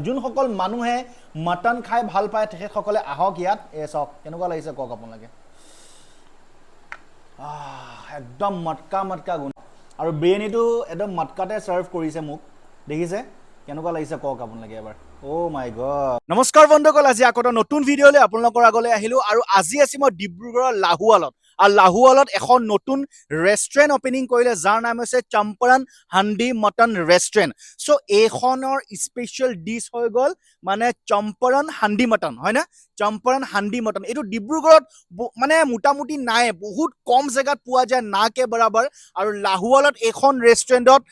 যোনসকল মানুহে মটন খাই ভাল পায় তেখেতসকলে আহক ইয়াত চাওক কেনেকুৱা লাগিছে কওক আপোনালোকে একদম মটকা গুণ আৰু বিৰিয়ানীটো একদম মটকাতে চাৰ্ভ কৰিছে মোক দেখিছে কেনেকুৱা লাগিছে কওক আপোনালোকে এবাৰ মাই গড নমস্কাৰ বন্ধুসকল আজি আকৌ এটা নতুন ভিডিঅ'লৈ আপোনালোকৰ আগলৈ আহিলো আৰু আজি আছি মই ডিব্ৰুগড়ৰ লাহুৱালত আৰু লাহুৱালত এখন নতুন ৰেষ্টুৰেণ্ট অপেনিং কৰিলে যাৰ নাম হৈছে চম্পাৰণ হান্দি মটন ৰেষ্টুৰেণ্ট সো এইখনৰ স্পেচিয়েল ডিছ হৈ গ'ল মানে চম্পাৰণ হান্দি মটন হয় না চম্পাৰণ হান্দি মটন এইটো ডিব্ৰুগড়ত মানে মোটামুটি নাই বহুত কম জেগাত পোৱা যায় না কে বৰাবৰ আৰু লাহুৱালত এইখন ৰেষ্টুৰেণ্টত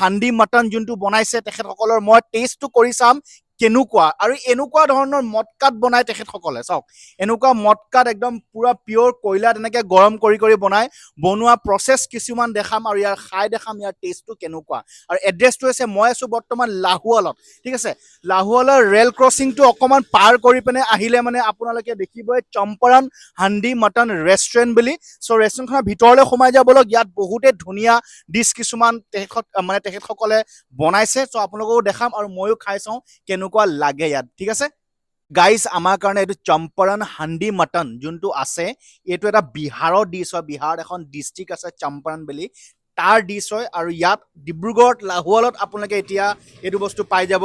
হান্দি মটন যোনটো বনাইছে তেখেতসকলৰ মই টেষ্টটো কৰি চাম কেনেকুৱা আৰু এনেকুৱা ধৰণৰ মটকাত বনাই তেখেতসকলে চাওক এনেকুৱা মটকাত একদম পুৰা পিয়ৰ কয়লা তেনেকৈ গৰম কৰি বনাই বনোৱা প্ৰচেছ কিছুমান দেখাম আৰু ইয়াৰ খাই দেখাম ইয়াৰ টেষ্টটো কেনেকুৱা আৰু এড্ৰেছটো হৈছে মই আছোঁ বৰ্তমান লাহুৱালত ঠিক আছে লাহুৱালৰ ৰেল ক্ৰছিংটো অকণমান পাৰ কৰি পিনে আহিলে মানে আপোনালোকে দেখিবই চম্পাৰণ হান্দি মটন ৰেষ্টুৰেণ্ট বুলি চ' ৰেষ্টুৰেণ্টখনৰ ভিতৰলৈ সোমাই যাবলৈ ইয়াত বহুতে ধুনীয়া ডিছ কিছুমান তেখেতসকলে বনাইছে চ' আপোনালোককো দেখাম আৰু ময়ো খাই চাওঁ কেনেকুৱা লাগে ইয়াত ঠিক আছে গাইজ আমাৰ কাৰণে এইটো চম্পাৰণ হান্দি মটন যোনটো আছে এইটো এটা বিহাৰৰ ডিছ হয় বিহাৰত এখন ডিষ্ট্ৰিক্ট আছে চম্পাৰণ বুলি তাৰ ডিছ হয় আৰু ইয়াত ডিব্ৰুগড়ত লাহুৱালত আপোনালোকে এতিয়া এইটো বস্তু পাই যাব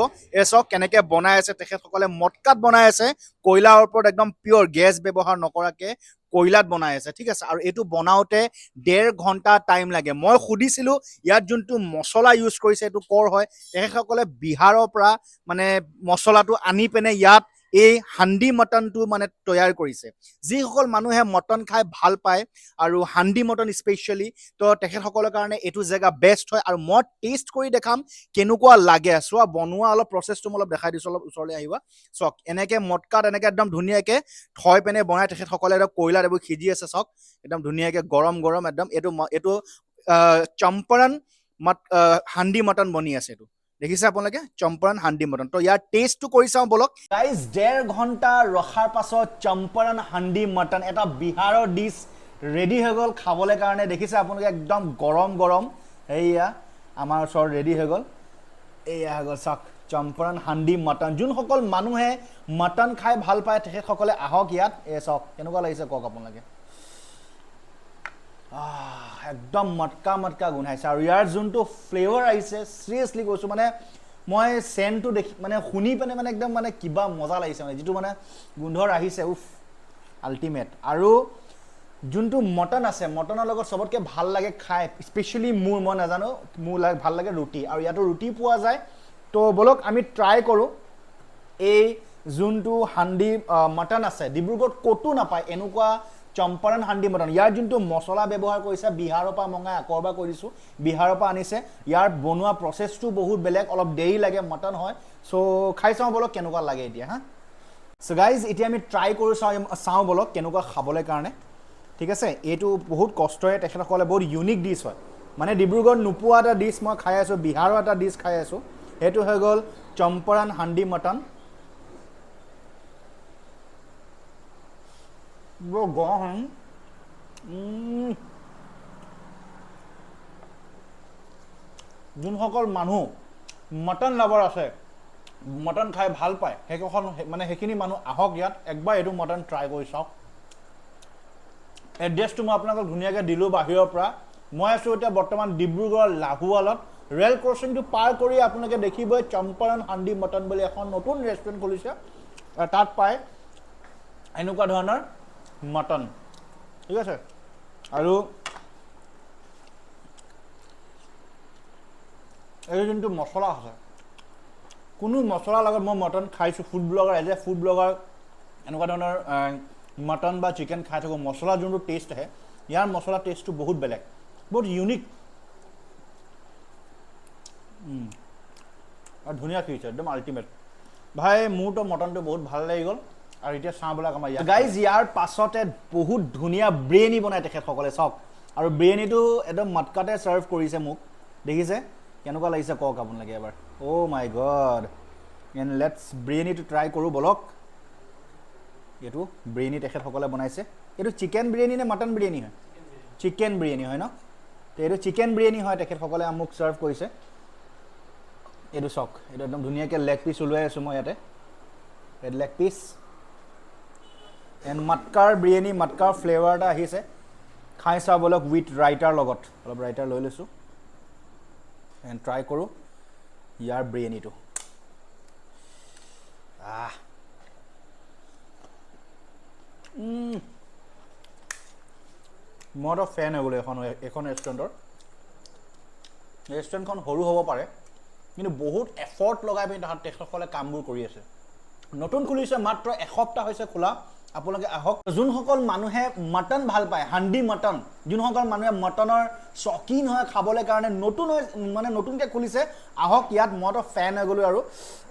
চাওক কেনেকৈ বনাই আছে তেখেতসকলে মটকাত বনাই আছে কয়লাৰ ওপৰত একদম পিয়ৰ গেছ ব্যৱহাৰ নকৰাকৈ কয়লাত বনাই আছে ঠিক আছে আৰু এইটো বনাওঁতে 1.5 ঘণ্টা টাইম লাগে মই সুধিছিলোঁ ইয়াত যোনটো মছলা ইউজ কৰিছে এইটো কৰ হয় তেখেতসকলে বিহাৰৰ পৰা মানে মছলাটো আনি পিনে ইয়াত এই হান্দি মটনটো মানে তৈয়াৰ কৰিছে যিসকল মানুহে মটন খাই ভাল পায় আৰু হান্দি মটন স্পেচিয়েলি তো তেখেতসকলৰ কাৰণে এইটো জেগা বেষ্ট হয় আৰু মই টেষ্ট কৰি দেখাম কেনেকুৱা লাগে চোৱা বনোৱা অলপ প্ৰচেছটো মই অলপ দেখাই দিছোঁ অলপ ওচৰলৈ আহিবা চাওক এনেকৈ মটকাত এনেকৈ একদম ধুনীয়াকৈ থৈ পিনে বনাই তেখেতসকলে একদম কয়লাত এইবোৰ সিজি আছে চাওক একদম ধুনীয়াকৈ গৰম একদম এইটো চম্পাৰণ হান্দি মটন বনি আছে এইটো দেখিছে আপোনালোকে চম্পাৰণ হান্দি মটন তো ইয়াৰ টেষ্টটো কৰি চাওঁ বলক গাইজ 1.5 ঘণ্টা ৰখাৰ পাছত চম্পাৰণ হান্দি মটন এটা বিহাৰৰ ডিছ ৰেডি হৈ গ'ল খাবলৈ কাৰণে দেখিছে আপোনালোকে একদম গৰম এইয়া আমাৰ ওচৰত ৰেডি হৈ গ'ল এয়া হৈ গ'ল চাওক চম্পাৰণ হান্দি মটন যোনসকল মানুহে মটন খাই ভাল পায় তেখেতসকলে আহক ইয়াত চাওক কেনেকুৱা লাগিছে কওক আপোনালোকে একদম মটকা গোন্ধাইছে আৰু ইয়াৰ যোনটো ফ্লেভাৰ আহিছে চিৰিয়াছলি কৈছোঁ মানে মই চেণ্টটো দেখি মানে শুনি পিনে মানে একদম মানে কিবা মজা লাগিছে মানে যিটো মানে গোন্ধৰ আহিছে আল্টিমেট আৰু যোনটো মটন আছে মটনৰ লগত চবতকৈ ভাল লাগে খাই স্পেচিয়েলি মই নাজানো মোৰ ভাল লাগে ৰুটি আৰু ইয়াতো ৰুটি পোৱা যায় তো বলক আমি ট্ৰাই কৰোঁ এই যোনটো হান্দি মটন আছে ডিব্ৰুগড়ত ক'তো নাপায় এনেকুৱা চম্পাৰণ হান্দি মটন ইয়াৰ যোনটো মছলা ব্যৱহাৰ কৰিছে বিহাৰৰ পৰা মঙাই আকৌ এবাৰ কৈ দিছোঁ বিহাৰৰ পৰা আনিছে ইয়াৰ বনোৱা প্ৰচেছটো বহুত বেলেগ অলপ দেৰি লাগে মটন হয় চ' খাই চাওঁ বলক কেনেকুৱা লাগে এতিয়া চ' গাইজ এতিয়া আমি ট্ৰাই কৰি চাওঁ বলক কেনেকুৱা খাবলৈ কাৰণে ঠিক আছে এইটো বহুত কষ্টৰে তেখেতসকলে বহুত ইউনিক ডিছ হয় মানে ডিব্ৰুগড়ত নোপোৱা এটা ডিছ মই খাই আছোঁ বিহাৰৰ এটা ডিছ খাই আছোঁ সেইটো হৈ গ'ল চম্পাৰণ হান্দি মটন যোনসকল মানুহ মটন লাভাৰ আছে মটন খাই ভাল পায় সেইখিনি মানুহ আহক ইয়াত একবাৰ এইটো মটন ট্ৰাই কৰি চাওক এড্ৰেছটো মই আপোনালোকক ধুনীয়াকৈ দিলোঁ বাহিৰৰ পৰা মই আছোঁ এতিয়া বৰ্তমান ডিব্ৰুগড় লাহুৱালত ৰেল ক্ৰছিংটো পাৰ কৰি আপোনালোকে দেখিবই চম্পাৰণ হান্দি মটন বুলি এখন নতুন ৰেষ্টুৰেণ্ট খুলিছে তাত পায় এনেকুৱা ধৰণৰ মটন ঠিক আছে আৰু এই যোনটো মছলা আছে কোনো মছলাৰ লগত মই মটন খাইছোঁ ফুড ব্লগাৰ ফুড ব্লগাৰ এনেকুৱা ধৰণৰ মটন বা চিকেন খাই থাকোঁ মছলা যোনটো টেষ্ট আহে ইয়াৰ মছলা টেষ্টটো বহুত বেলেগ বহুত ইউনিক আৰু ধুনীয়া খেলিছে একদম আল্টিমেট ভাই মোৰতো মটনটো বহুত ভাল লাগি গ'ল আৰু এতিয়া চাহবিলাক আমাৰ গাইজ ইয়াৰ পাছতে বহুত ধুনীয়া বিৰিয়ানী বনাই তেখেতসকলে চাওক আৰু বিৰিয়ানীটো একদম মটকাতে চাৰ্ভ কৰিছে মোক দেখিছে কেনেকুৱা লাগিছে কওক আপোনালোকে এবাৰ মাই গড এণ্ড লেটছ বিৰিয়ানীটো ট্ৰাই কৰোঁ বলক এইটো বিৰিয়ানী তেখেতসকলে বনাইছে এইটো চিকেন বিৰিয়ানী নে মটন বিৰিয়ানী হয় চিকেন বিৰিয়ানী হয় ন তো এইটো চিকেন বিৰিয়ানী হয় তেখেতসকলে মোক চাৰ্ভ কৰিছে এইটো চক এইটো একদম ধুনীয়াকৈ লেগ পিচ ওলাই আছোঁ মই ইয়াতে ৰেড লেগ পিচ এণ্ড মাটকাৰ বিৰিয়ানী মাটকাৰ ফ্লেভাৰ এটা আহিছে খাই চাওঁ বলক উইথ ৰাইটাৰ লগত অলপ ৰাইটাৰ লৈ লৈছোঁ এণ্ড ট্ৰাই কৰোঁ ইয়াৰ বিৰিয়ানীটো মইতো ফেন হৈ গ'লো এখন ৰেষ্টুৰেণ্টখন সৰু হ'ব পাৰে কিন্তু বহুত এফৰ্ট লগাই পিনি তাহাঁত তেখেতসকলে কামবোৰ কৰি আছে নতুন খুলিছে মাত্ৰ এসপ্তাহ হৈছে খোলা আপোনালোকে আহক যোনসকল মানুহে মটন ভাল পায় হান্দি মটন যোনসকল মানুহে মটনৰ চকিন হয় খাবলৈ কাৰণে নতুনকৈ খুলিছে আহক ইয়াত মইতো ফেন হৈ গ'লোঁ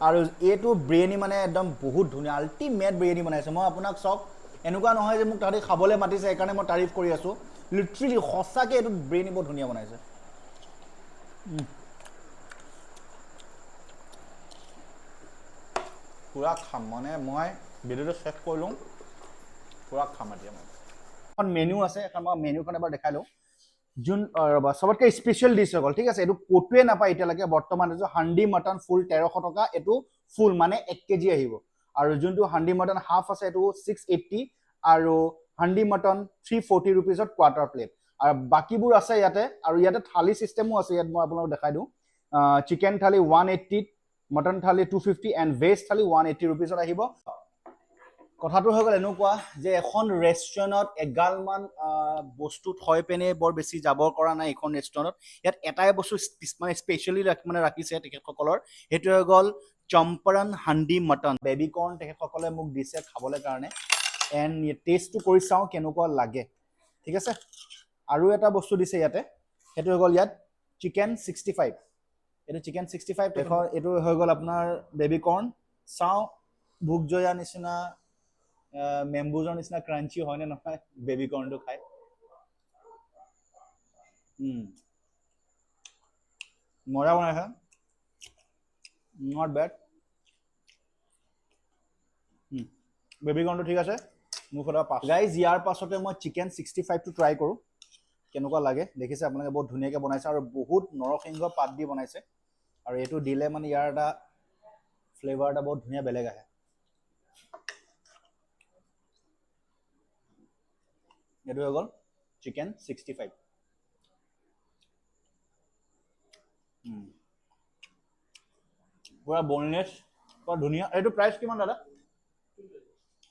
আৰু এইটো বিৰিয়ানী মানে একদম বহুত ধুনীয়া আল্টিমেট বিৰিয়ানী বনাইছে মই আপোনাক চক এনেকুৱা নহয় যে মোক তাহাঁতি খাবলৈ মাতিছে সেইকাৰণে মই তাৰিফ কৰি আছোঁ লিটাৰেলি সঁচাকৈ এইটো বিৰিয়ানী বহুত ধুনীয়া বনাইছে পুৰা খাম মানে মই ভিডিঅ'টো চেক কৰি লওঁ পুৰা খাম এতিয়া মই এখন মেনু আছে এখন মই মেনুখন এবাৰ দেখাই লওঁ যোন ৰ'বা চবতকৈ স্পেচিয়েল ডিছ হৈ গ'ল ঠিক আছে এইটো ক'তোৱে নাপায় এতিয়ালৈকে বৰ্তমান এইটো হান্দি মটন ফুল 1300 টকা এইটো ফুল মানে 1 কেজি আহিব আৰু যোনটো হান্দি মটন হাফ আছে এইটো 680 আৰু হান্দি মটন 340 ৰুপিজত কোৱাৰ্টাৰ প্লেট আৰু বাকীবোৰ আছে ইয়াতে আৰু ইয়াতে থালি চিষ্টেমো আছে ইয়াত মই আপোনালোকক দেখাই দিওঁ chicken thali 180 mutton thali 250 and veg thali 180 ৰুপিজত আহিব কথাটো হৈ গ'ল এনেকুৱা যে এখন ৰেষ্টুৰেণ্টত এগালমান বস্তু থৈ পিনে বৰ বেছি যাব কৰা নাই এইখন ৰেষ্টুৰেণ্টত ইয়াত এটাই বস্তু মানে স্পেচিয়েলি ৰাখিছে তেখেতসকলৰ সেইটো হৈ গ'ল চম্পাৰণ হান্দি মটন বেবি কৰ্ণ তেখেতসকলে মোক দিছে খাবলৈ কাৰণে এণ্ড টেষ্টটো কৰি চাওঁ কেনেকুৱা লাগে ঠিক আছে আৰু এটা বস্তু দিছে ইয়াতে সেইটো হৈ গ'ল ইয়াত চিকেন 65 এইটো চিকেন 65 এইটো হৈ গ'ল আপোনাৰ বেবি কৰ্ণ চাওঁ ভোক জয়া নিচিনা মেম্বুজৰ নিচিনা ক্ৰাঞ্চি হয়নে নহয় বেবি কৰ্ণটো খাই মজা বনাইছে নট বেড বেবি কৰ্ণটো ঠিক আছে মোক সদায় পাছ গাইজ ইয়াৰ পাছতে মই চিকেন 65টো ট্ৰাই কৰোঁ কেনেকুৱা লাগে দেখিছে আপোনালোকে বহুত ধুনীয়াকৈ বনাইছে আৰু বহুত নৰসিংহ পাত দি বনাইছে আৰু এইটো দিলে মানে ইয়াৰ এটা ফ্লেভাৰ এটা বহুত ধুনীয়া বেলেগ আহে এইটো হৈ গ'ল চিকেন 65 পুৰা বনলেছ পুৰা ধুনীয়া এইটো প্ৰাইচ কিমান দাদা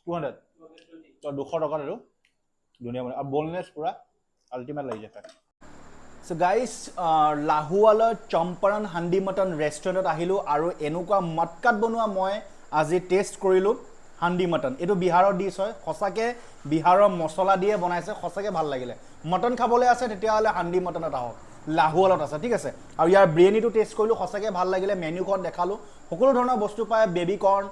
200 তো 200 টকাত এইটো ধুনীয়া বনাই আৰু বনলেছ পুৰা আল্টিমেট লাগিছে খাই সো গাইজ লাহুৱালৰ চম্পাৰণ হান্দি মটন ৰেষ্টুৰেণ্টত আহিলোঁ আৰু এনেকুৱা মটকাত বনোৱা মই আজি টেষ্ট কৰিলোঁ হান্দি মটন এইটো বিহাৰৰ ডিছ হয় সঁচাকৈ বিহাৰৰ মছলা দিয়ে বনাইছে সঁচাকৈ ভাল লাগিলে মটন খাবলৈ আছে তেতিয়াহ'লে হান্দি মটনত আহক লাহুৱালত আছে ঠিক আছে আৰু ইয়াৰ বিৰিয়ানীটো টেষ্ট কৰিলোঁ সঁচাকৈ ভাল লাগিলে মেনুখন দেখালোঁ সকলো ধৰণৰ বস্তু পায় বেবি কৰ্ণ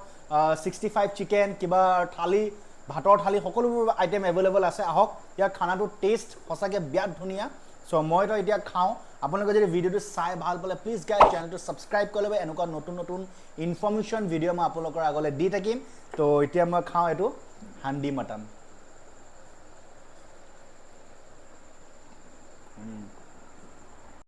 65 চিকেন কিবা থালি ভাতৰ থালি সকলোবোৰ আইটেম এভেইলেবল আছে আহক ইয়াৰ খানাটো টেষ্ট সঁচাকৈ বিৰাট ধুনীয়া সো মইতো এতিয়া খাওঁ আপোনালোকে যদি ভিডিঅ'টো চাই ভাল পালে প্লিজ গাইজ চেনেলটো ছাবস্ক্ৰাইব কৰি ল'ব এনেকুৱা নতুন ইনফৰ্মেশ্যন ভিডিঅ' মই আপোনালোকৰ আগলৈ দি থাকিম তো এতিয়া মই খাওঁ এইটো হান্দি মটন